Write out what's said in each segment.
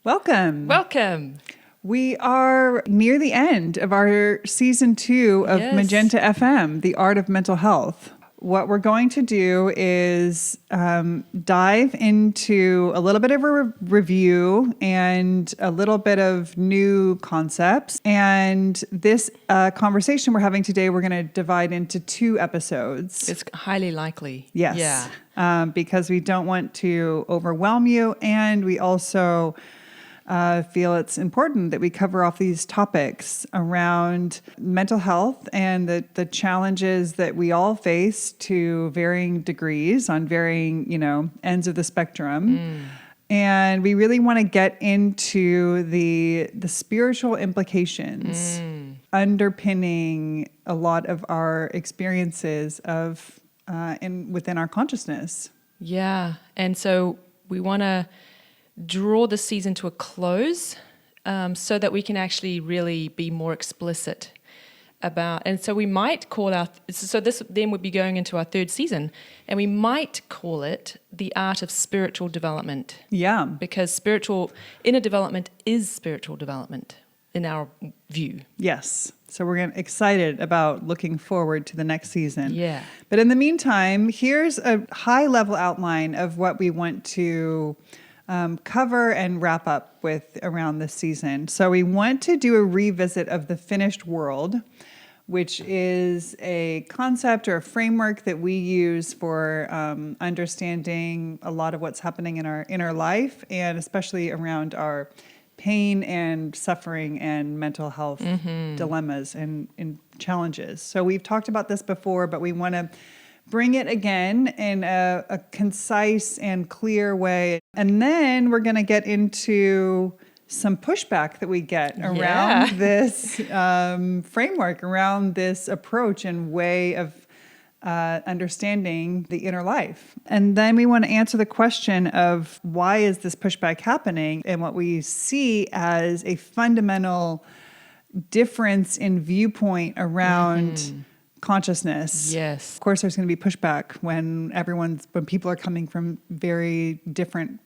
Welcome. Welcome. We are near the end of our season 2 of Yes. Magenta FM, The Art of Mental Health. What we're going to do is dive into a little bit of a review and a little bit of new concepts. And this conversation we're having today, we're going to divide into 2 episodes. It's highly likely. Yes. Yeah. Because we don't want to overwhelm you. And we also feel it's important that we cover off these topics around mental health and the challenges that we all face to varying degrees on varying, ends of the spectrum. And we really want to get into the spiritual implications underpinning a lot of our experiences of within our consciousness. Yeah. And so we want to draw the season to a close so that we can actually really be more explicit about, and so we might call out, so this then would be going into our 3rd season, and we might call it the art of spiritual development. Yeah. Because inner development is spiritual development in our view. Yes. So we're excited about looking forward to the next season. Yeah. But in the meantime, here's a high-level outline of what we want to cover and wrap up with around this season. So we want to do a revisit of the finished world, which is a concept or a framework that we use for understanding a lot of what's happening in our inner life, and especially around our pain and suffering and mental health dilemmas and challenges. So we've talked about this before, but we want to bring it again in a concise and clear way. And then we're going to get into some pushback that we get around this framework, around this approach and way of understanding the inner life. And then we want to answer the question of why is this pushback happening, and what we see as a fundamental difference in viewpoint around consciousness. Yes. Of course, there's going to be pushback when people are coming from very different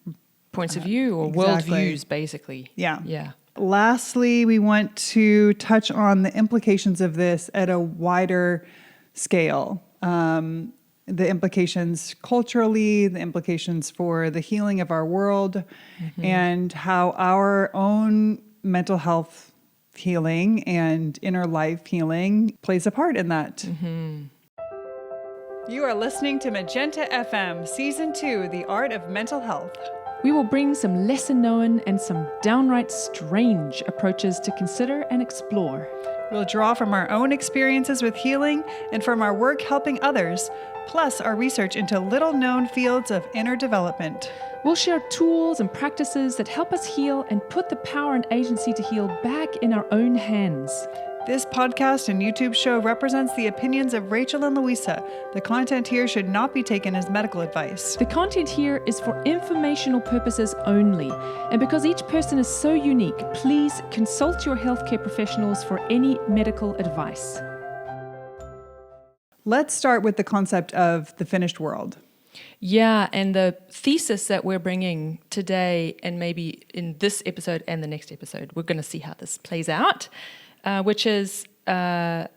Points of view or worldviews, basically. Yeah. Yeah. Lastly, we want to touch on the implications of this at a wider scale. The implications culturally, the implications for the healing of our world, and how our own mental health healing and inner life healing plays a part in that. You are listening to Magenta FM, Season 2, The Art of Mental Health. We will bring some lesser known and some downright strange approaches to consider and explore. We'll draw from our own experiences with healing and from our work helping others, plus our research into little-known fields of inner development. We'll share tools and practices that help us heal and put the power and agency to heal back in our own hands. This podcast and YouTube show represents the opinions of Rachel and Louisa. The content here should not be taken as medical advice. The content here is for informational purposes only, and because each person is so unique, please consult your healthcare professionals for any medical advice. Let's start with the concept of the finished world. Yeah, and the thesis that we're bringing today, and maybe in this episode and the next episode, we're going to see how this plays out, which is why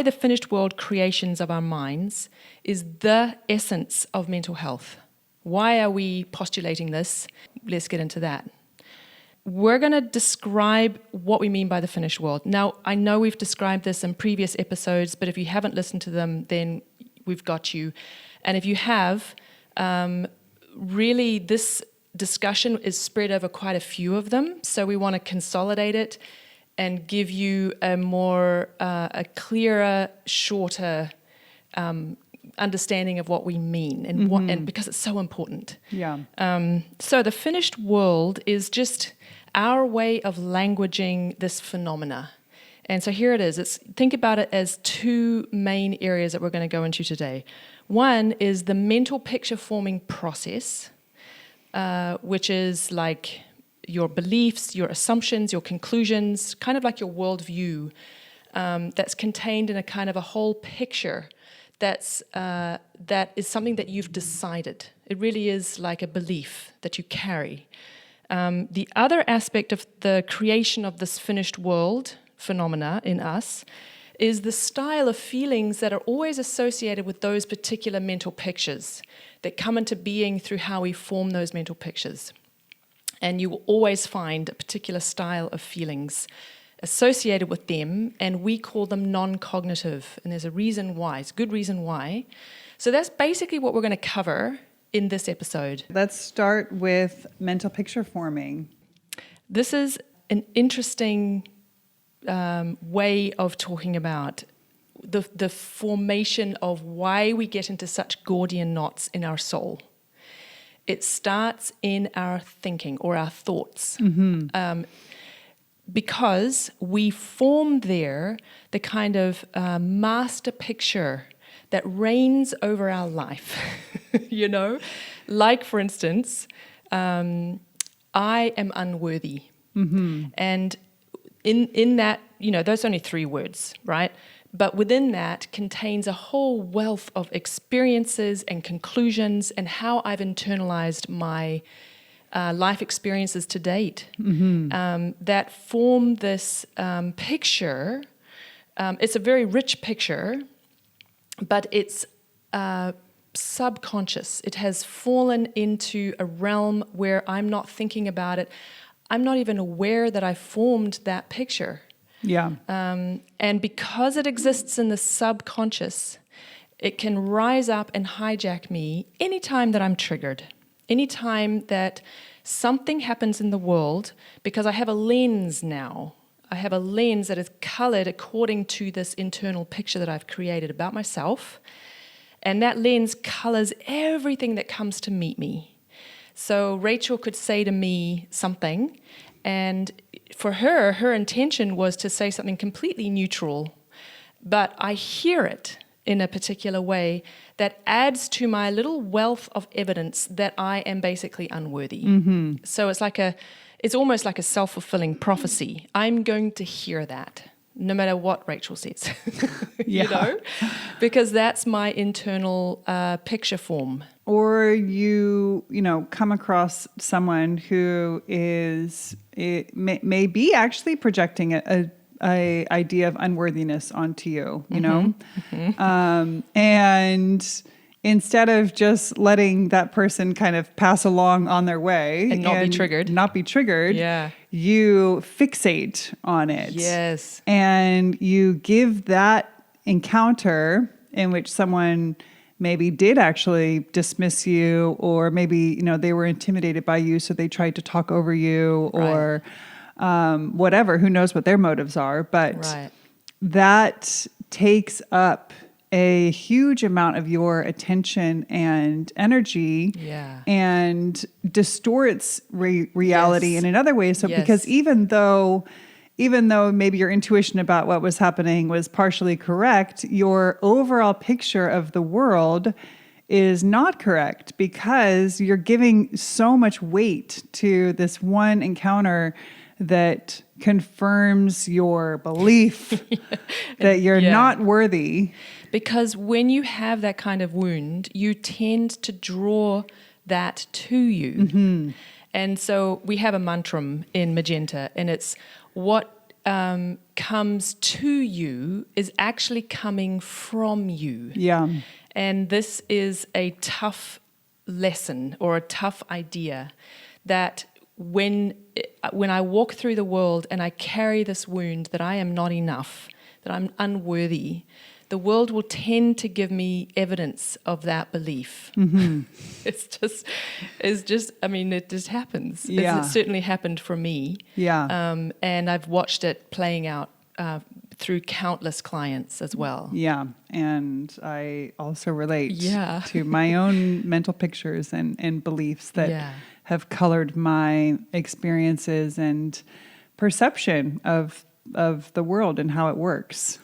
the finished world creations of our minds is the essence of mental health. Why are we postulating this? Let's get into that. We're going to describe what we mean by the finished world. Now, I know we've described this in previous episodes, but if you haven't listened to them, then we've got you. And if you have, really this discussion is spread over quite a few of them. So we want to consolidate it and give you a clearer, shorter understanding of what we mean and because it's so important. Yeah. So the finished world is just our way of languaging this phenomena. And so here it is. Think about it as 2 main areas that we're going to go into today. One is the mental picture forming process, which is like your beliefs, your assumptions, your conclusions, kind of like your worldview, that's contained in a kind of a whole picture that is something that you've decided. It really is like a belief that you carry. The other aspect of the creation of this finished world phenomena in us is the style of feelings that are always associated with those particular mental pictures that come into being through how we form those mental pictures. And you will always find a particular style of feelings associated with them, and we call them non-cognitive. And there's a reason why. It's a good reason why. So that's basically what we're going to cover in this episode. Let's start with mental picture forming. This is an interesting way of talking about the formation of why we get into such Gordian knots in our soul. It starts in our thinking or our thoughts. Because we form there the kind of master picture that reigns over our life, you know? Like, for instance, I am unworthy. And in that, you know, those are only 3 words, right? But within that contains a whole wealth of experiences and conclusions and how I've internalized my life experiences to date that form this picture. It's a very rich picture, but it's subconscious. It has fallen into a realm where I'm not thinking about it. I'm not even aware that I formed that picture. Yeah. And because it exists in the subconscious, it can rise up and hijack me anytime that I'm triggered, anytime that something happens in the world, because I have a lens now. I have a lens that is colored according to this internal picture that I've created about myself. And that lens colors everything that comes to meet me. So Rachel could say to me something, and for her, her intention was to say something completely neutral, but I hear it in a particular way that adds to my little wealth of evidence that I am basically unworthy. So it's almost like a self-fulfilling prophecy. I'm going to hear that, no matter what Rachel says, you know, because that's my internal picture form. Or you know, come across someone who may be actually projecting a idea of unworthiness onto you, you know? And instead of just letting that person kind of pass along on their way and not be triggered, you fixate on it. Yes. And you give that encounter in which someone maybe did actually dismiss you, or maybe, you know, they were intimidated by you, so they tried to talk over you, or whatever. Who knows what their motives are? But that takes up a huge amount of your attention and energy, and distorts reality in another way. So because even though maybe your intuition about what was happening was partially correct, your overall picture of the world is not correct, because you're giving so much weight to this one encounter that confirms your belief that you're not worthy. Because when you have that kind of wound, you tend to draw that to you. And so we have a mantra in Magenta, and it's what comes to you is actually coming from you. Yeah. And this is a tough lesson or a tough idea, that when I walk through the world and I carry this wound that I am not enough, that I'm unworthy, the world will tend to give me evidence of that belief. It's just, I mean, it just happens. It certainly happened for me. And I've watched it playing out through countless clients as well. Yeah. And I also relate to my own mental pictures and beliefs that have colored my experiences and perception of the world and how it works.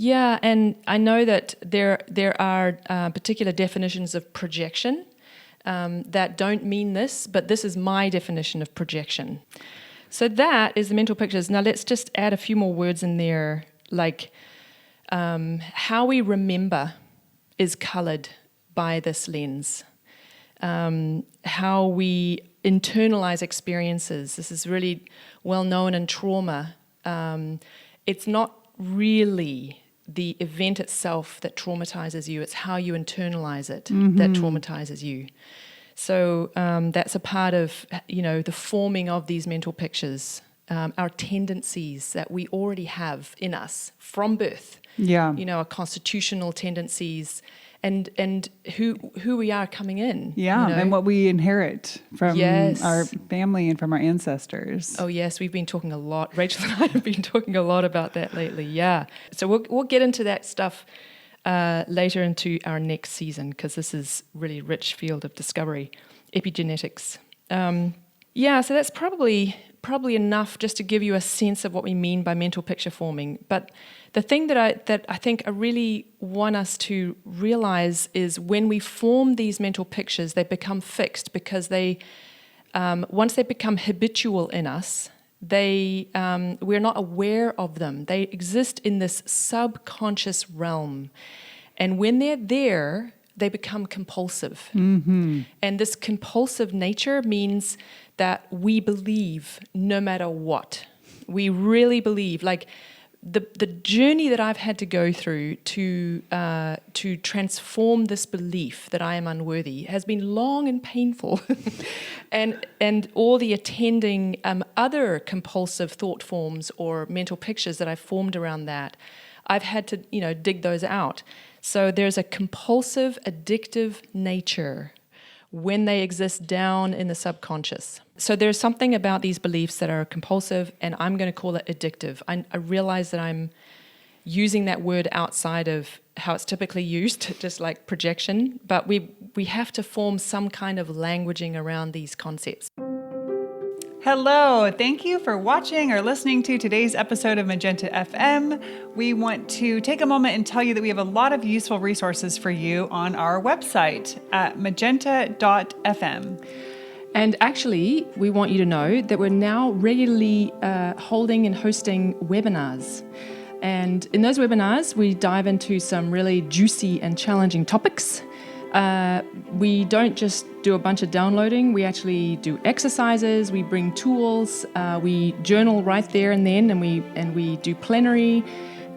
Yeah, and I know that there are particular definitions of projection that don't mean this, but this is my definition of projection. So that is the mental pictures. Now let's just add a few more words in there, like how we remember is colored by this lens. How we internalize experiences. This is really well known in trauma. It's not really the event itself that traumatizes you. It's how you internalize it that traumatizes you. So that's a part of, the forming of these mental pictures, our tendencies that we already have in us from birth. Yeah. Our constitutional tendencies and who we are coming in. Yeah, and what we inherit from Yes. our family and from our ancestors. Oh yes, we've been talking a lot. Rachel and I have been talking a lot about that lately. Yeah, so we'll get into that stuff later into our next season, because this is really rich field of discovery, epigenetics. So that's probably enough just to give you a sense of what we mean by mental picture forming. But the thing that I think I really want us to realize is when we form these mental pictures, they become fixed because they, once they become habitual in us, we're not aware of them. They exist in this subconscious realm. And when they're there, they become compulsive. Mm-hmm. And this compulsive nature means that we believe no matter what. We really believe, like the journey that I've had to go through to transform this belief that I am unworthy has been long and painful. and all the attending other compulsive thought forms or mental pictures that I've formed around that, I've had to, dig those out. So there's a compulsive, addictive nature when they exist down in the subconscious. So there's something about these beliefs that are compulsive, and I'm going to call it addictive. I realize that I'm using that word outside of how it's typically used, just like projection, but we have to form some kind of languaging around these concepts. Hello, thank you for watching or listening to today's episode of Magenta FM. We want to take a moment and tell you that we have a lot of useful resources for you on our website at magenta.fm. And actually, we want you to know that we're now regularly holding and hosting webinars. And in those webinars, we dive into some really juicy and challenging topics. We don't just do a bunch of downloading. We actually do exercises. We bring tools. We journal right there and then, and we do plenary,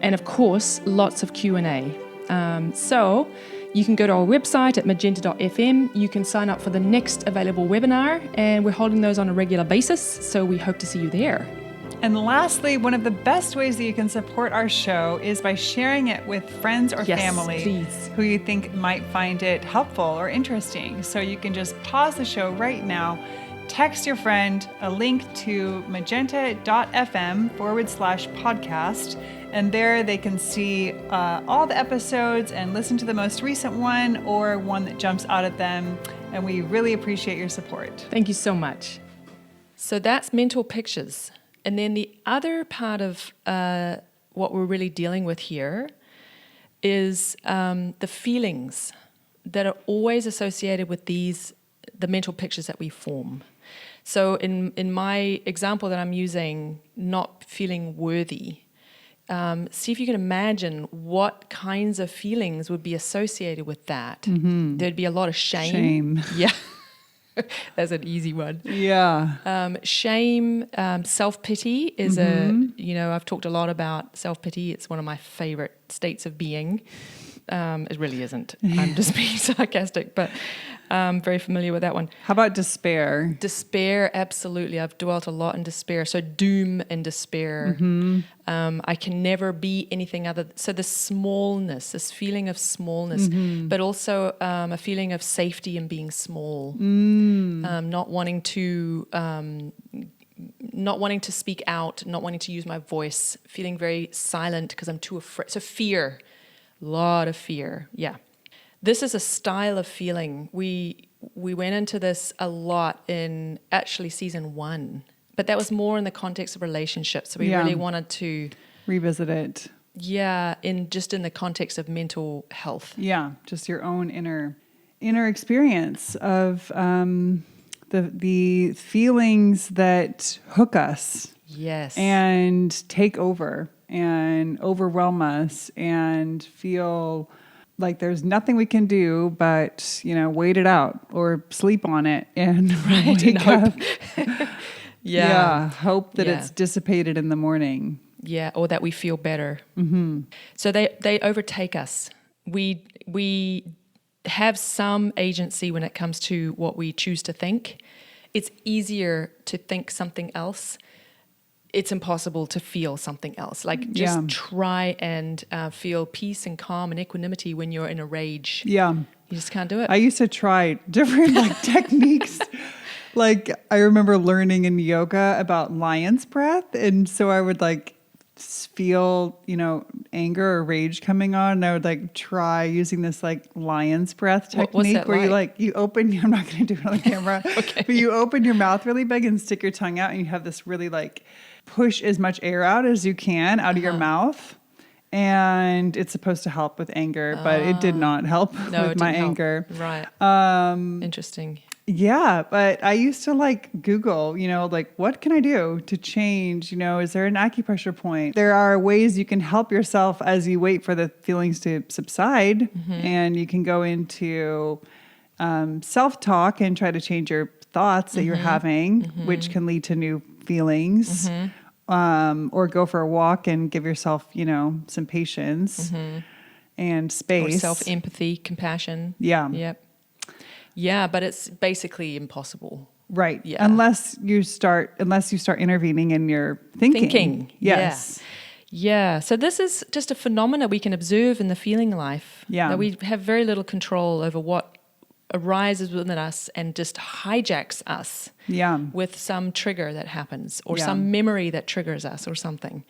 and of course, lots of Q&A. So you can go to our website at magenta.fm. You can sign up for the next available webinar, and we're holding those on a regular basis. So we hope to see you there. And lastly, one of the best ways that you can support our show is by sharing it with friends or family please. who you think might find it helpful or interesting. So you can just pause the show right now, text your friend a link to magenta.fm/podcast, and there they can see all the episodes and listen to the most recent one or one that jumps out at them. And we really appreciate your support. Thank you so much. So that's mental pictures. And then the other part of what we're really dealing with here is the feelings that are always associated with the mental pictures that we form. So in my example that I'm using, not feeling worthy, see if you can imagine what kinds of feelings would be associated with that. Mm-hmm. There'd be a lot of shame. Yeah. That's an easy one. Yeah. Shame, self-pity is I've talked a lot about self-pity. It's one of my favorite states of being. It really isn't. I'm just being sarcastic, but I'm very familiar with that one. How about despair? Despair, absolutely. I've dwelt a lot in despair. So doom and despair. Mm-hmm. I can never be anything other. So the smallness, this feeling of smallness, but also a feeling of safety and being small. Not wanting to speak out, not wanting to use my voice, feeling very silent because I'm too afraid. So fear. Lot of fear, yeah. This is a style of feeling. We went into this a lot in actually season 1, but that was more in the context of relationships. So we really wanted to revisit it. Yeah, in the context of mental health. Yeah, just your own inner experience of the feelings that hook us. Yes. And take over and overwhelm us and feel like there's nothing we can do but, wait it out or sleep on it and Right, and wake up. Yeah. Hope that Yeah. it's dissipated in the morning. Yeah, or that we feel better. Mm-hmm. So they overtake us. We have some agency when it comes to what we choose to think. It's easier to think something else. It's impossible to feel something else. Like just try and feel peace and calm and equanimity when you're in a rage. Yeah. You just can't do it. I used to try different techniques. Like I remember learning in yoga about lion's breath. And so I would feel, anger or rage coming on. And I would try using this lion's breath technique What's that where like? you open, I'm not going to do it on the camera, Okay. but you open your mouth really big and stick your tongue out and you have this really push as much air out as you can out of your mouth. And it's supposed to help with anger, but it did not help No, with it my didn't help. anger. Right. Interesting. Yeah, but I used to Google, what can I do to change? Is there an acupressure point? There are ways you can help yourself as you wait for the feelings to subside. And you can go into self-talk and try to change your thoughts that you're having, which can lead to new feelings. Or go for a walk and give yourself, some patience and space. Or self-empathy, compassion. Yeah. Yep. Yeah, but it's basically impossible. Right. Yeah. Unless you start intervening in your thinking. Yes. Yeah. So this is just a phenomena we can observe in the feeling life. Yeah. That we have very little control over what arises within us and just hijacks us. Yeah. With some trigger that happens or Yeah. some memory that triggers us or something.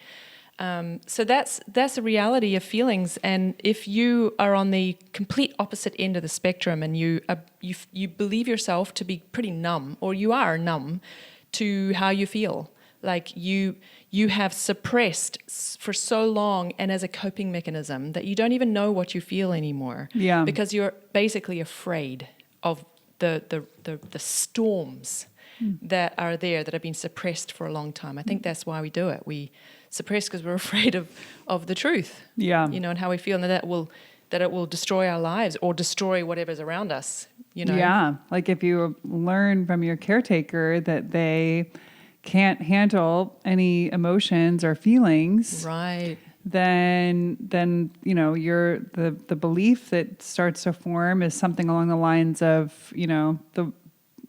So that's the reality of feelings. And if you are on the complete opposite end of the spectrum and you believe yourself to be pretty numb, or you are numb to how you feel, like you have suppressed for so long and as a coping mechanism that you don't even know what you feel anymore. Yeah. Because you're basically afraid of the storms that are there that have been suppressed for a long time. I think that's why we do it. We suppress because we're afraid of the truth. Yeah. And how we feel, and that it will destroy our lives or destroy whatever's around us. Yeah. Like if you learn from your caretaker that they can't handle any emotions or feelings, Right. then you're the belief that starts to form is something along the lines of,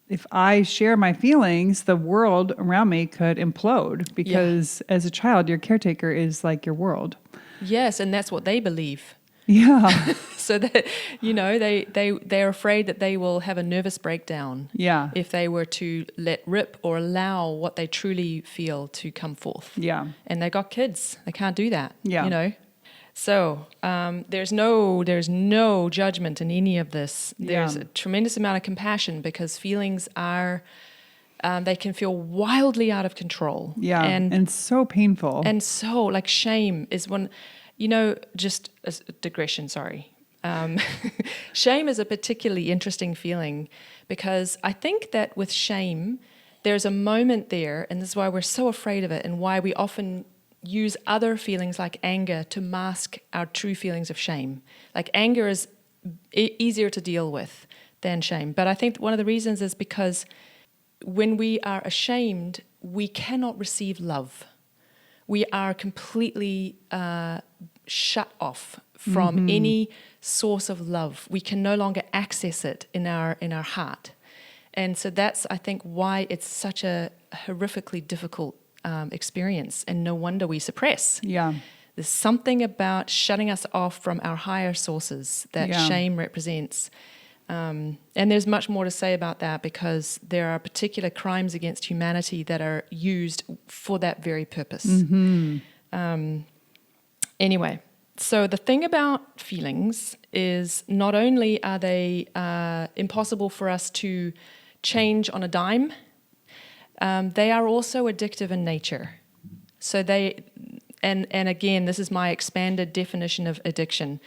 if I share my feelings, the world around me could implode because as a child, your caretaker is like your world. Yes, and that's what they believe. Yeah. So that they're afraid that they will have a nervous breakdown. Yeah. If they were to let rip or allow what they truly feel to come forth. Yeah. And they got kids. They can't do that. Yeah. So there's no judgment in any of this. There's a tremendous amount of compassion because feelings are they can feel wildly out of control. Yeah. And so painful. And so shame is one. Just a digression. Sorry. Shame is a particularly interesting feeling because I think that with shame, there's a moment there, and this is why we're so afraid of it and why we often use other feelings like anger to mask our true feelings of shame. Like anger is easier to deal with than shame. But I think one of the reasons is because when we are ashamed, we cannot receive love. We are completely shut off from any source of love. We can no longer access it in our heart. And so that's, I think, why it's such a horrifically difficult experience, and no wonder we suppress. Yeah. There's something about shutting us off from our higher sources that shame represents. And there's much more to say about that because there are particular crimes against humanity that are used for that very purpose. Anyway, so the thing about feelings is not only are they impossible for us to change on a dime, they are also addictive in nature. So and again, this is my expanded definition of addiction.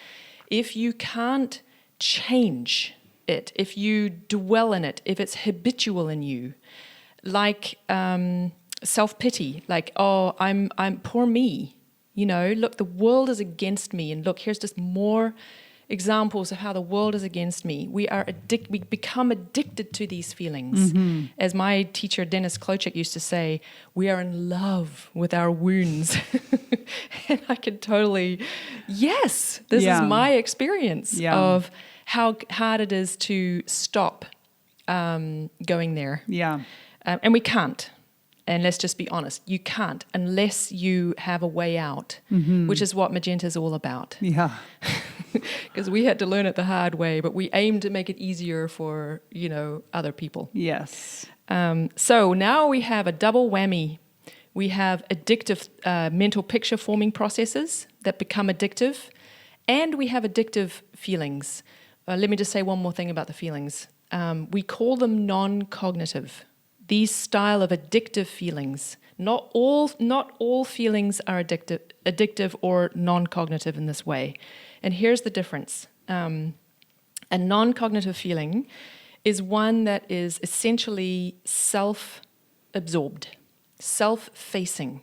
If you can't change it, if you dwell in it, if it's habitual in you, like self-pity, like, oh, I'm poor me, look, the world is against me, and look, here's just more examples of how the world is against me. We become addicted to these feelings. As my teacher Dennis Klochek used to say, we are in love with our wounds. And I can totally, yes, this is my experience of how hard it is to stop going there. Yeah. And we can't. And let's just be honest, you can't unless you have a way out, which is what Magenta is all about. Yeah. Because we had to learn it the hard way, but we aim to make it easier for, other people. Yes. So now we have a double whammy. We have addictive mental picture forming processes that become addictive, and we have addictive feelings. Let me just say one more thing about the feelings. We call them non-cognitive. These style of addictive feelings. Not all feelings are addictive or non-cognitive in this way. And here's the difference. A non-cognitive feeling is one that is essentially self-absorbed, self-facing,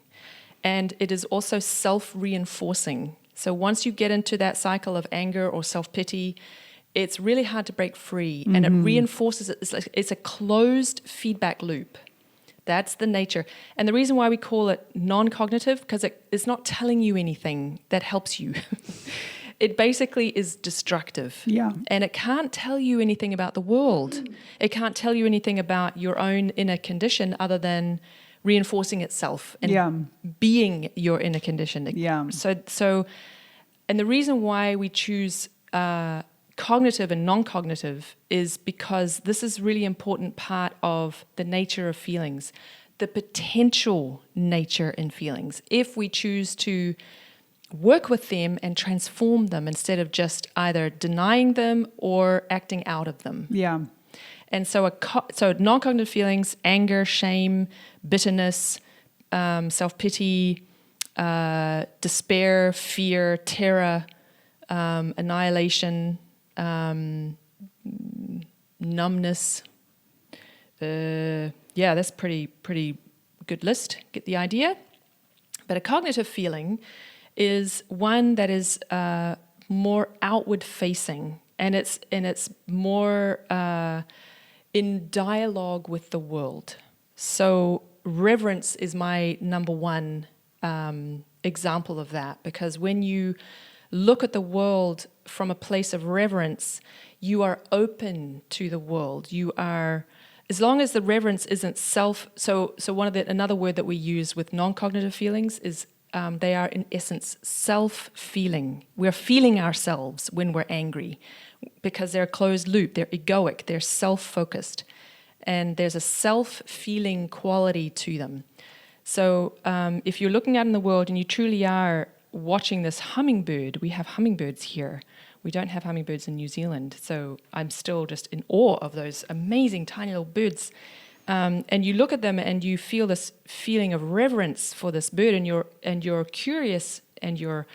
and it is also self-reinforcing. So once you get into that cycle of anger or self-pity, it's really hard to break free, and it reinforces it. It's a closed feedback loop. That's the nature. And the reason why we call it non-cognitive, because it's not telling you anything that helps you. It basically is destructive. Yeah. And it can't tell you anything about the world. It can't tell you anything about your own inner condition other than reinforcing itself and being your inner condition. Yeah. So, and the reason why we choose cognitive and non-cognitive is because this is really important part of the nature of feelings, the potential nature in feelings. If we choose to work with them and transform them instead of just either denying them or acting out of them. Yeah. And so non-cognitive feelings, anger, shame, bitterness, self-pity, despair, fear, terror, annihilation, numbness. That's pretty good list. Get the idea? But a cognitive feeling is one that is more outward facing, and it's more in dialogue with the world. So reverence is my number one example of that, because when you look at the world from a place of reverence, you are open to the world. You are, as long as the reverence isn't self. So another word that we use with non-cognitive feelings is they are in essence self-feeling. We're feeling ourselves when we're angry because they're a closed loop. They're egoic. They're self-focused, and there's a self-feeling quality to them. So if you're looking out in the world and you truly are watching this hummingbird, we have hummingbirds here. We don't have hummingbirds in New Zealand, so I'm still just in awe of those amazing tiny little birds. And you look at them and you feel this feeling of reverence for this bird, and you're curious and you're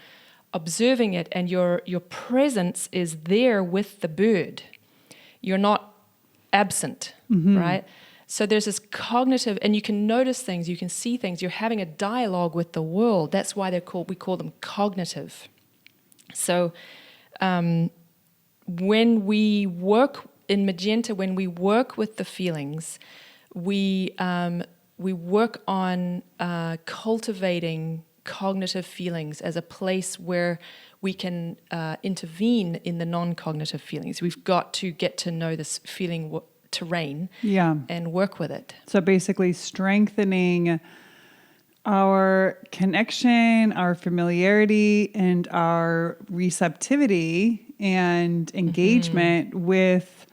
observing it, and your presence is there with the bird. You're not absent, right? So there's this cognitive, and you can notice things, you can see things, you're having a dialogue with the world. That's why we call them cognitive. So when we work in Magenta, when we work with the feelings, we work on cultivating cognitive feelings as a place where we can intervene in the non-cognitive feelings. We've got to get to know this feeling terrain and work with it. So basically strengthening our connection, our familiarity, and our receptivity and engagement with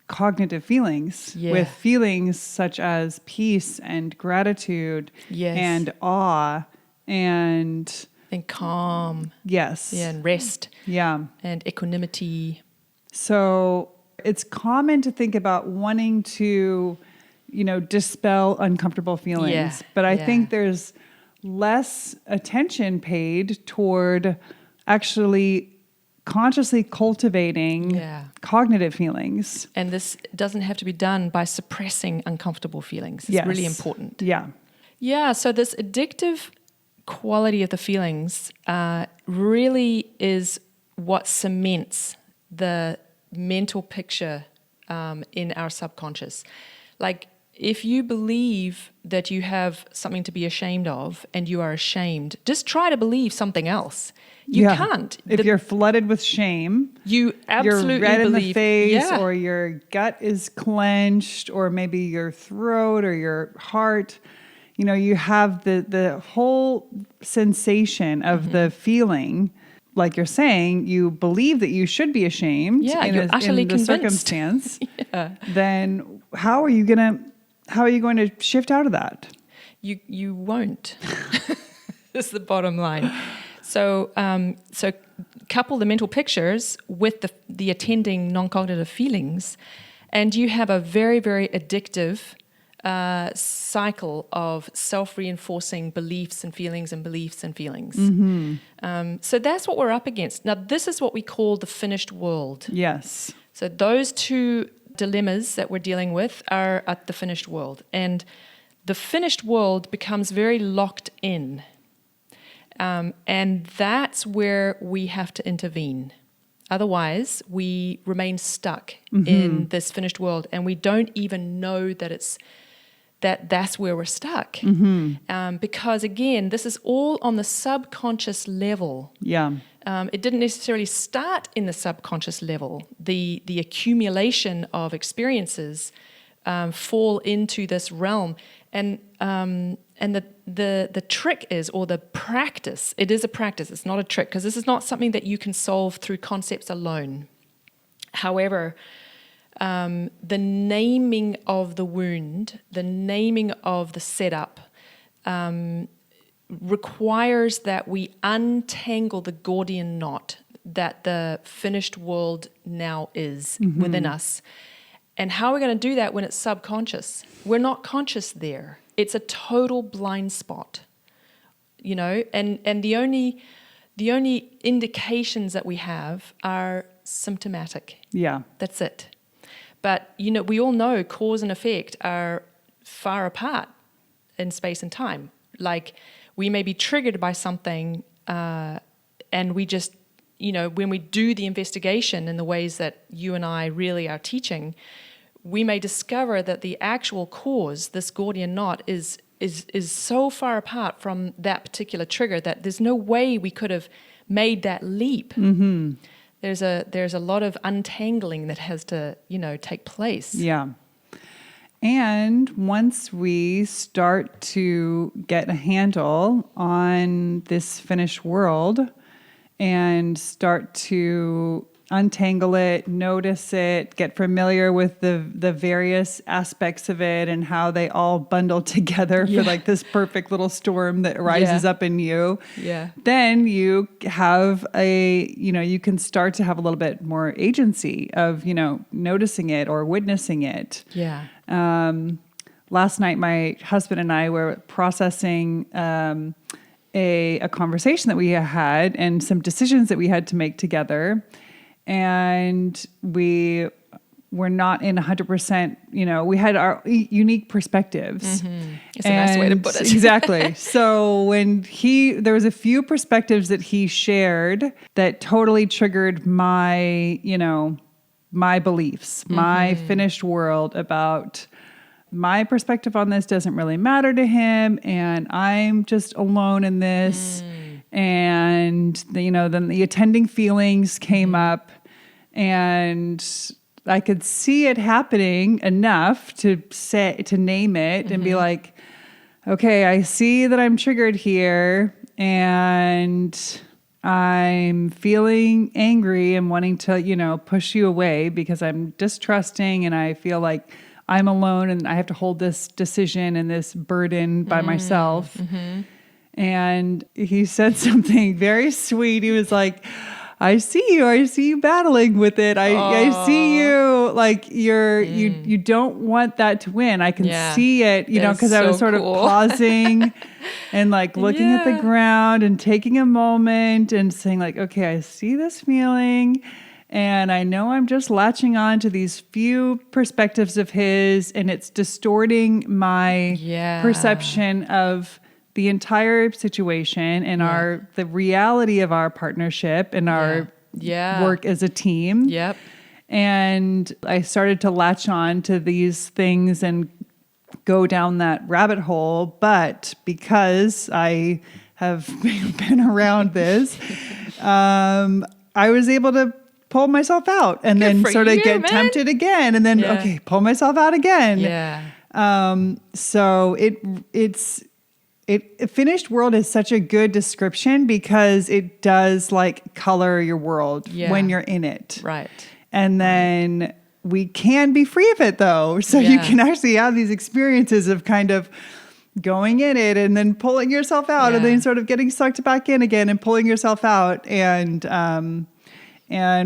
cognitive feelings, with feelings such as peace and gratitude and awe and calm. Yes. Yeah, and rest. Yeah. And equanimity. So it's common to think about wanting to, dispel uncomfortable feelings. But I think there's less attention paid toward actually consciously cultivating cognitive feelings. And this doesn't have to be done by suppressing uncomfortable feelings. It's really important. Yeah. Yeah, so this addictive quality of the feelings really is what cements the mental picture in our subconscious. Like, if you believe that you have something to be ashamed of and you are ashamed, just try to believe something else. You can't. If you're flooded with shame, you absolutely you're red in the believe, face, or your gut is clenched, or maybe your throat or your heart. You know, you have the whole sensation of the feeling. Like you're saying, you believe that you should be ashamed you're utterly in the convinced. circumstance. Then how are you going to shift out of that? You won't. That's the bottom line. So couple the mental pictures with the attending non-cognitive feelings, and you have a very, very addictive cycle of self-reinforcing beliefs and feelings and beliefs and feelings. So that's what we're up against. Now, this is what we call the finished world. Yes. So those two dilemmas that we're dealing with are at the finished world. And the finished world becomes very locked in. And that's where we have to intervene. Otherwise, we remain stuck in this finished world, and we don't even know that that's where we're stuck. Because again, this is all on the subconscious level. Yeah. It didn't necessarily start in the subconscious level. The accumulation of experiences fall into this realm, and the trick is, or the practice. It is a practice. It's not a trick, because this is not something that you can solve through concepts alone. However, the naming of the wound, the naming of the setup, requires that we untangle the Gordian knot that the finished world now is within us. And how are we going to do that when it's subconscious? We're not conscious there. It's a total blind spot, you know, and the only indications that we have are symptomatic. Yeah. That's it. But, you know, we all know cause and effect are far apart in space and time. Like, we may be triggered by something, and we just, you know, when we do the investigation in the ways that you and I really are teaching, we may discover that the actual cause, this Gordian knot, is so far apart from that particular trigger that there's no way we could have made that leap. There's a lot of untangling that has to, you know, take place. Yeah. And once we start to get a handle on this finished world and start to untangle it, notice it, get familiar with the various aspects of it and how they all bundle together for like this perfect little storm that rises up in you. Yeah. Then you have you can start to have a little bit more agency of, you know, noticing it or witnessing it. Yeah. Last night, my husband and I were processing a conversation that we had and some decisions that we had to make together. And we were not in 100%, you know, we had our unique perspectives. It's a nice way to put it. Exactly. So there was a few perspectives that he shared that totally triggered my beliefs, my finished world about my perspective on this doesn't really matter to him. And I'm just alone in this. And then the attending feelings came up, and I could see it happening enough to name it and be like, okay, I see that I'm triggered here, and I'm feeling angry and wanting to, you know, push you away because I'm distrusting and I feel like I'm alone and I have to hold this decision and this burden by myself. And he said something very sweet. He was like, I see you battling with it. I see you like you don't want that to win. I can see it, you know, because I was sort of pausing and like looking at the ground and taking a moment and saying like, okay, I see this feeling. And I know I'm just latching on to these few perspectives of his, and it's distorting my perception of the entire situation and the reality of our partnership and our work as a team. Yep. And I started to latch on to these things and go down that rabbit hole. But because I have been around this, I was able to pull myself out and Good then for sort of you, get man. tempted again. And then, Yeah. okay, pull myself out again. Yeah. So finished world is such a good description because it does like color your world when you're in it. Right. And then we can be free of it though. So you can actually have these experiences of kind of going in it and then pulling yourself out and then sort of getting sucked back in again and pulling yourself out. And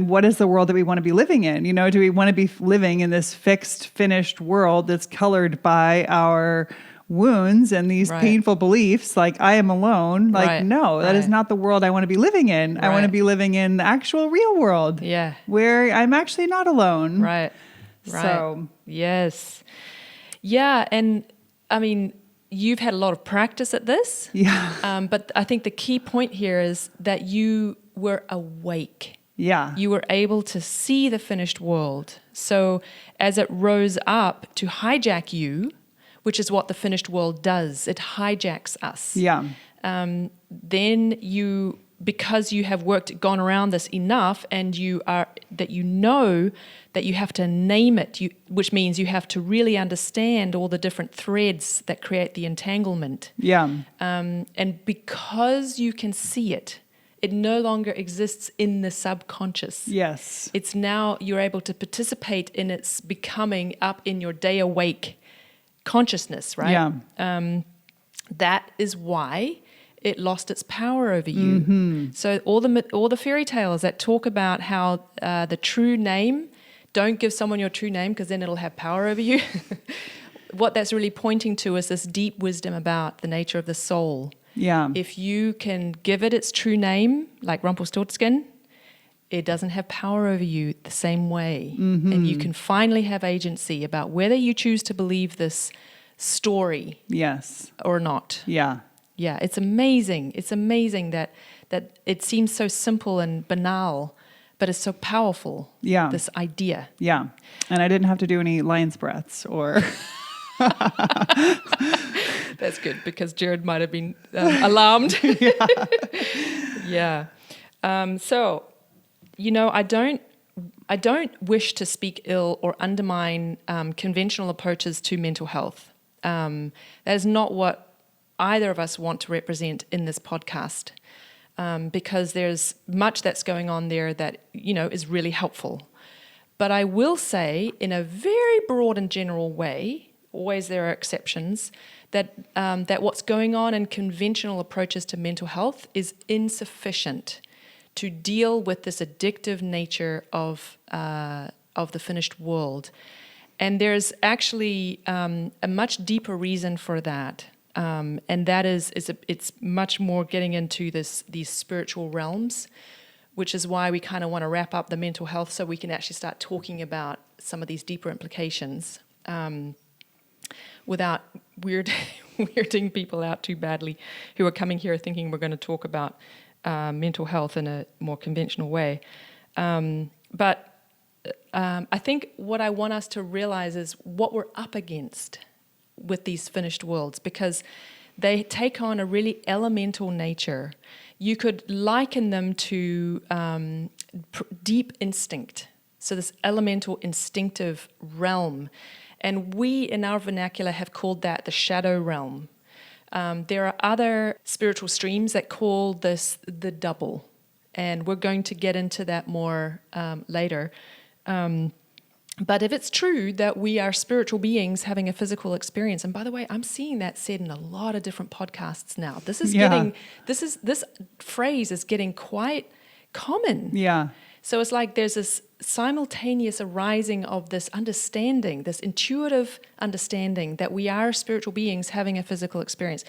what is the world that we want to be living in? You know, do we want to be living in this fixed, finished world that's colored by our wounds and these painful beliefs like I am alone? Like, no, that is not the world I want to be living in. I want to be living in the actual real world where I'm actually not alone. Right. So, yes. Yeah. And I mean, you've had a lot of practice at this. Yeah. But I think the key point here is that you were awake. Yeah. You were able to see the finished world. So as it rose up to hijack you, which is what the finished world does, it hijacks us. Yeah. Then you, because you have gone around this enough, and you know that you have to name it, which means you have to really understand all the different threads that create the entanglement. Yeah. And because you can see it, it no longer exists in the subconscious. Yes. It's now you're able to participate in its becoming up in your day awake consciousness, right? Yeah. That is why it lost its power over you. Mm-hmm. So all the fairy tales that talk about how the true name, don't give someone your true name because then it'll have power over you. What that's really pointing to is this deep wisdom about the nature of the soul. Yeah. If you can give it its true name, like Rumpelstiltskin, it doesn't have power over you the same way. Mm-hmm. And you can finally have agency about whether you choose to believe this story Yes. or not. Yeah. Yeah, it's amazing. It's amazing that it seems so simple and banal, but it's so powerful, this idea. Yeah. And I didn't have to do any lion's breaths or... That's good because Jared might have been alarmed. Yeah. So, you know, I don't wish to speak ill or undermine conventional approaches to mental health. That is not what either of us want to represent in this podcast, because there's much that's going on there that, you know, is really helpful. But I will say, in a very broad and general way, always there are exceptions, that what's going on in conventional approaches to mental health is insufficient to deal with this addictive nature of the finished world. And there's actually a much deeper reason for that. And that it's much more getting into these spiritual realms, which is why we kind of want to wrap up the mental health so we can actually start talking about some of these deeper implications without weirding people out too badly who are coming here thinking we're going to talk about mental health in a more conventional way. But I think what I want us to realize is what we're up against with these finished worlds, because they take on a really elemental nature. You could liken them to deep instinct, so this elemental instinctive realm. And we, in our vernacular, have called that the shadow realm. There are other spiritual streams that call this the double, and we're going to get into that more later. But if it's true that we are spiritual beings having a physical experience, and by the way, I'm seeing that said in a lot of different podcasts now. This phrase is getting quite common. Yeah. So it's like there's this simultaneous arising of this understanding, this intuitive understanding that we are spiritual beings having a physical experience.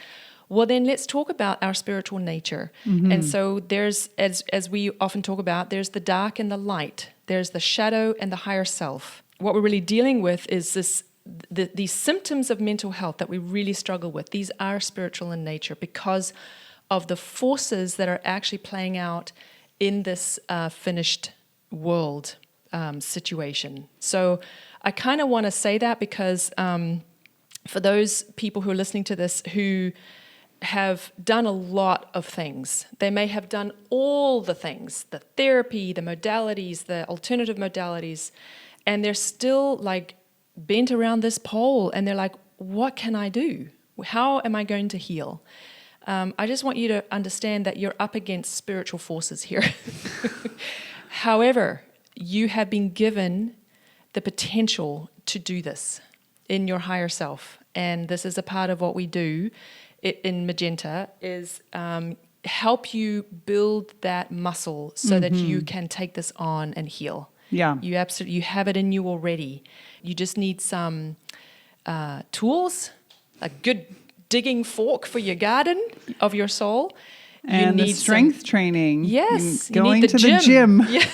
Well, then let's talk about our spiritual nature. Mm-hmm. And so there's, as we often talk about, there's the dark and the light. There's the shadow and the higher self. What we're really dealing with is these symptoms of mental health that we really struggle with. These are spiritual in nature because of the forces that are actually playing out in this finished world situation. So I kind of want to say that because for those people who are listening to this who have done a lot of things, they may have done all the things, the therapy, the modalities, the alternative modalities, and they're still like bent around this pole, and they're like, what can I do? How am I going to heal? I just want you to understand that you're up against spiritual forces here. However, you have been given the potential to do this in your higher self. And this is a part of what we do in Magenta, is help you build that muscle so that you can take this on and heal. Yeah. You have it in you already. You just need some tools, a good digging fork for your garden of your soul. And the strength training. Yes. Going you need to the gym. Yeah.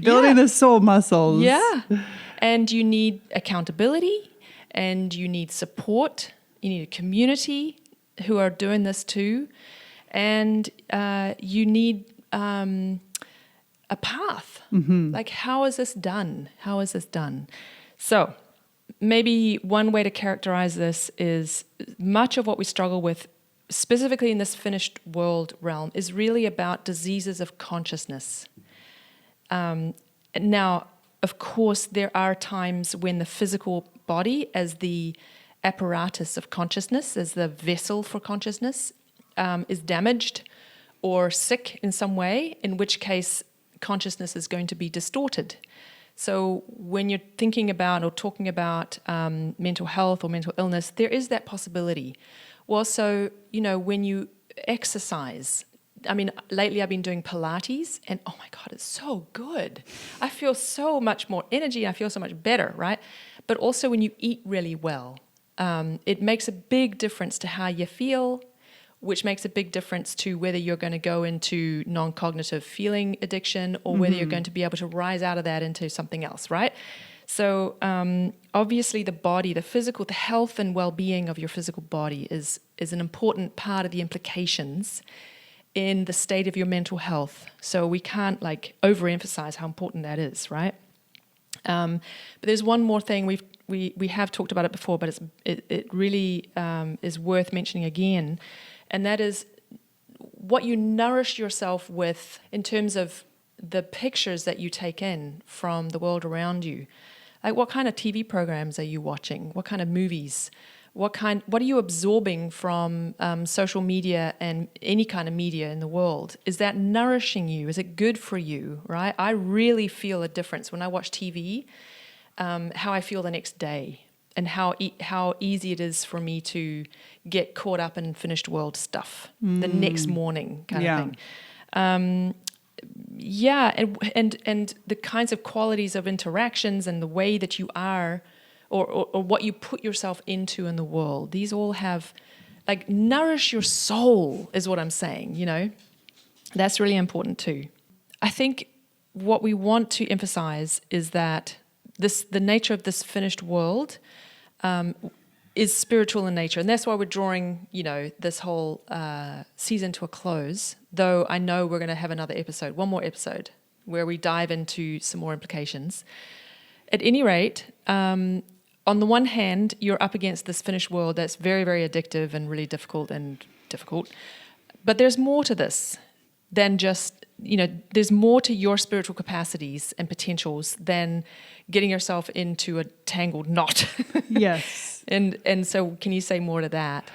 Building the soul muscles. Yeah. And you need accountability, and you need support. You need a community who are doing this too. And you need a path. Like, how is this done? How is this done? So maybe one way to characterize this is much of what we struggle with, specifically in this finished world realm, is really about diseases of consciousness. Now, of course, there are times when the physical body, as the apparatus of consciousness, as the vessel for consciousness, is damaged or sick in some way, in which case consciousness is going to be distorted. So when you're thinking about or talking about mental health or mental illness, there is that possibility. Well, so, when you exercise, I mean, lately I've been doing Pilates, and oh my God, it's so good. I feel so much more energy. I feel so much better, right? But also when you eat really well, it makes a big difference to how you feel, which makes a big difference to whether you're going to go into non-cognitive feeling addiction or whether you're going to be able to rise out of that into something else, right? So obviously the body, the physical, the health and well-being of your physical body is an important part of the implications in the state of your mental health. So we can't overemphasize how important that is, right? But there's one more thing we have talked about it before, but it really is worth mentioning again, and that is what you nourish yourself with in terms of the pictures that you take in from the world around you. Like, what kind of TV programs are you watching? What kind of movies? What are you absorbing from social media and any kind of media in the world? Is that nourishing you? Is it good for you, right? I really feel a difference when I watch TV, how I feel the next day, and how easy it is for me to get caught up in finished world stuff the next morning kind of thing. And the kinds of qualities of interactions and the way that you are, or what you put yourself into in the world. These all have, nourish your soul is what I'm saying, That's really important too. I think what we want to emphasize is that the nature of this finished world is spiritual in nature. And that's why we're drawing, this whole season to a close, though I know we're going to have one more episode, where we dive into some more implications. At any rate, on the one hand, you're up against this finished world that's very, very addictive and really difficult. But there's more to this than just, there's more to your spiritual capacities and potentials than getting yourself into a tangled knot. Yes. And so can you say more to that?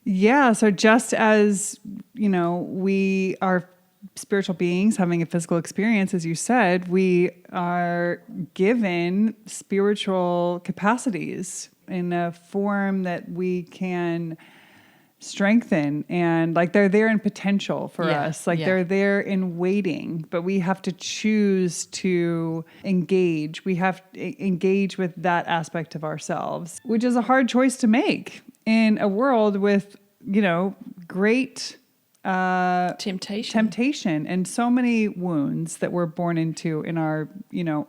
Yeah. So just as, we are spiritual beings having a physical experience, as you said, we are given spiritual capacities in a form that we can strengthen, and they're there in potential for us. They're there in waiting, but we have to choose to engage. We have to engage with that aspect of ourselves, which is a hard choice to make in a world with, great temptation and so many wounds that we're born into in our,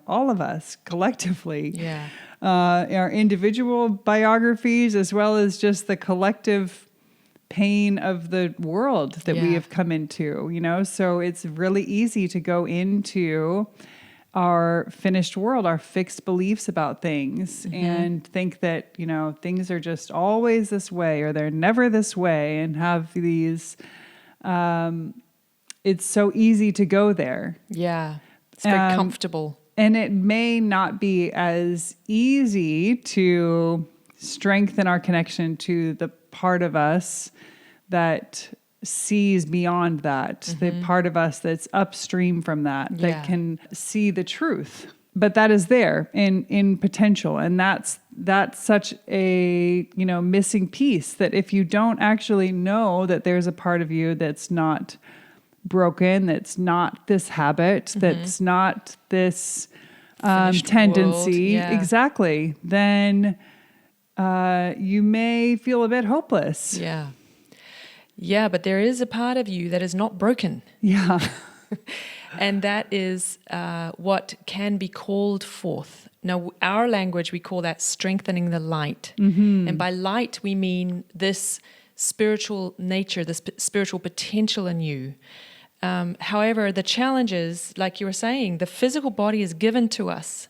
all of us collectively. Yeah. Our individual biographies, as well as just the collective pain of the world that we Yeah. have come into, So it's really easy to go into our finished world, our fixed beliefs about things, and think that, things are just always this way or they're never this way, and have these, it's so easy to go there. Yeah. It's very Um, comfortable. And it may not be as easy to strengthen our connection to the part of us that sees beyond that, the part of us that's upstream from that, Yeah. that can see the truth. But that is there in potential. And that's such a, missing piece, that if you don't actually know that there's a part of you that's not broken, that's not this habit, that's not this Finished tendency, world, yeah. exactly, then you may feel a bit hopeless. Yeah. Yeah, but there is a part of you that is not broken. Yeah. And that is what can be called forth. Now, our language, we call that strengthening the light. And by light, we mean this spiritual nature, this spiritual potential in you. However, the challenge is, like you were saying, the physical body is given to us,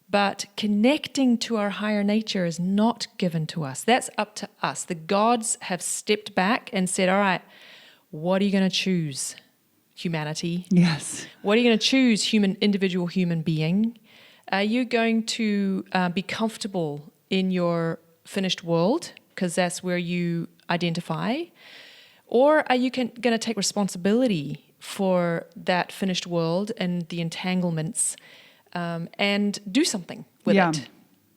but connecting to our higher nature is not given to us. That's up to us. The gods have stepped back and said, all right, what are you going to choose? Humanity. Yes. What are you going to choose, individual human being? Are you going to be comfortable in your finished world, because that's where you identify? Or are you going to take responsibility for that finished world and the entanglements, and do something with it?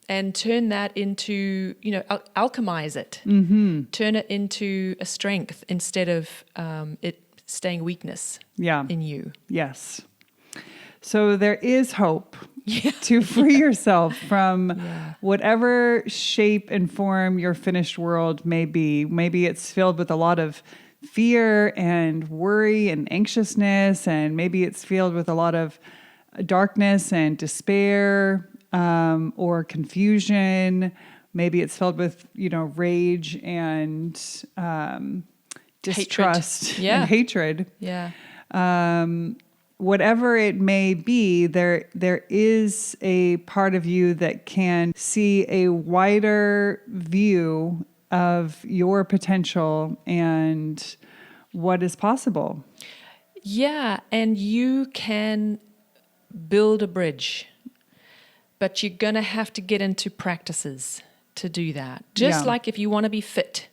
And turn that into, alchemize it. Turn it into a strength instead of it staying weakness in you. Yes. So there is hope to free yourself from whatever shape and form your finished world may be. Maybe it's filled with a lot of fear and worry and anxiousness, and maybe it's filled with a lot of darkness and despair, or confusion. Maybe it's filled with, rage and distrust and hatred. Yeah. Whatever it may be, there is a part of you that can see a wider view of your potential and what is possible. Yeah, and you can build a bridge, but you're going to have to get into practices to do that. Just like if you want to be fit.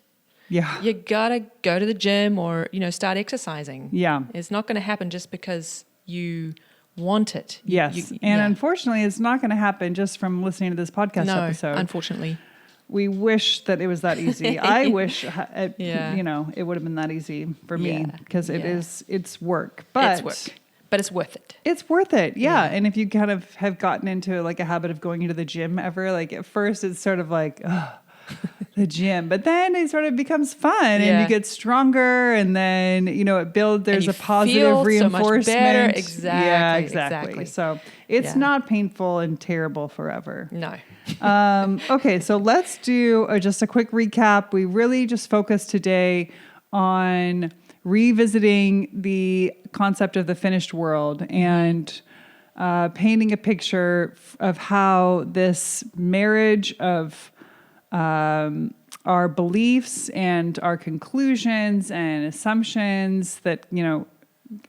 Yeah. You got to go to the gym or, start exercising. Yeah. It's not going to happen just because you want it. Yes. Unfortunately, it's not going to happen just from listening to this podcast episode. No, unfortunately. We wish that it was that easy. I wish, it would have been that easy for me, because it's work. But it's work. But it's worth it. It's worth it. Yeah. And if you kind of have gotten into like a habit of going into the gym ever, like at first it's sort of like, the gym, but then it sort of becomes fun and you get stronger, and then, it builds, there's a positive reinforcement. So much better. Exactly. Yeah, exactly. So it's not painful and terrible forever. No. Okay. So let's do just a quick recap. We really just focused today on revisiting the concept of the finished world and painting a picture of how this marriage of our beliefs and our conclusions and assumptions that,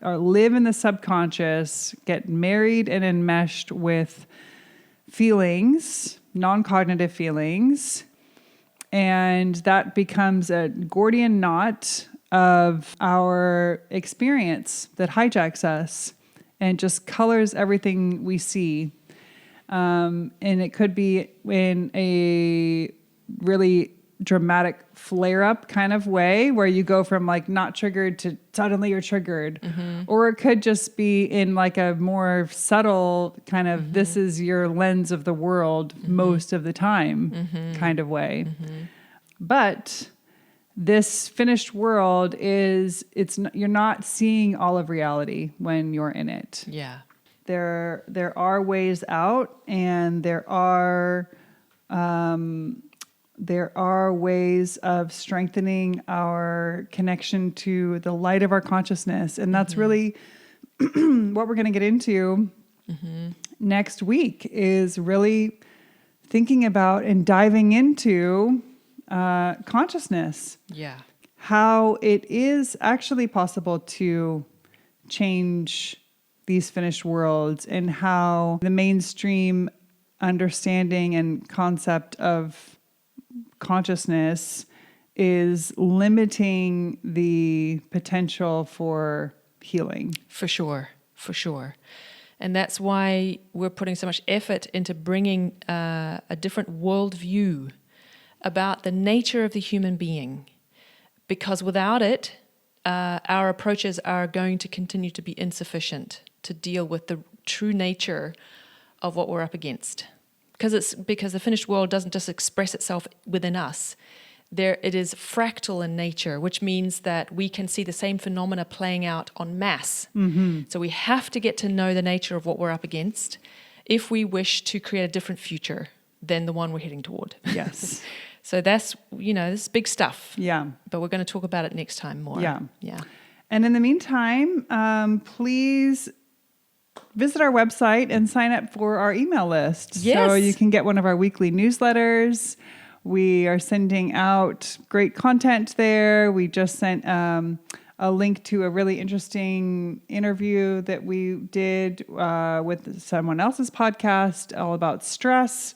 live in the subconscious, get married and enmeshed with feelings, non-cognitive feelings, and that becomes a Gordian knot of our experience that hijacks us and just colors everything we see. And it could be in a really dramatic flare-up kind of way where you go from like not triggered to suddenly you're triggered. Or it could just be in like a more subtle kind of this is your lens of the world most of the time kind of way. But this finished world you're not seeing all of reality when you're in it. Yeah. There are ways out, and there are there are ways of strengthening our connection to the light of our consciousness. And that's really what we're going to get into next week, is really thinking about and diving into consciousness. Yeah. How it is actually possible to change these finished worlds, and how the mainstream understanding and concept of consciousness is limiting the potential for healing. For sure, for sure. And that's why we're putting so much effort into bringing a different worldview about the nature of the human being. Because without it, our approaches are going to continue to be insufficient to deal with the true nature of what we're up against. Because the finished world doesn't just express itself within us. It is fractal in nature, which means that we can see the same phenomena playing out en masse. So we have to get to know the nature of what we're up against if we wish to create a different future than the one we're heading toward. Yes. So that's, this is big stuff. Yeah. But we're going to talk about it next time more. Yeah. Yeah. And in the meantime, please visit our website and sign up for our email list. Yes. So you can get one of our weekly newsletters. We are sending out great content there. We just sent a link to a really interesting interview that we did with someone else's podcast all about stress.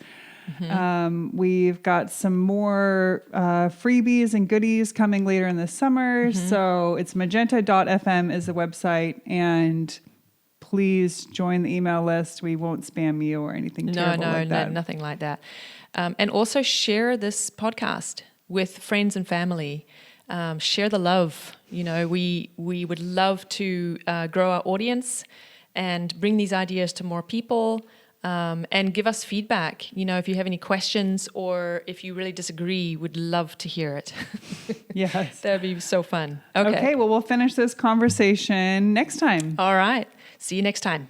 We've got some more freebies and goodies coming later in the summer. So it's magenta.fm is the website, and please join the email list. We won't spam you or anything terrible like that. No, nothing like that. And also share this podcast with friends and family. Share the love. We would love to grow our audience and bring these ideas to more people. And give us feedback. If you have any questions or if you really disagree, we'd love to hear it. Yes. That would be so fun. Okay, well, we'll finish this conversation next time. All right. See you next time.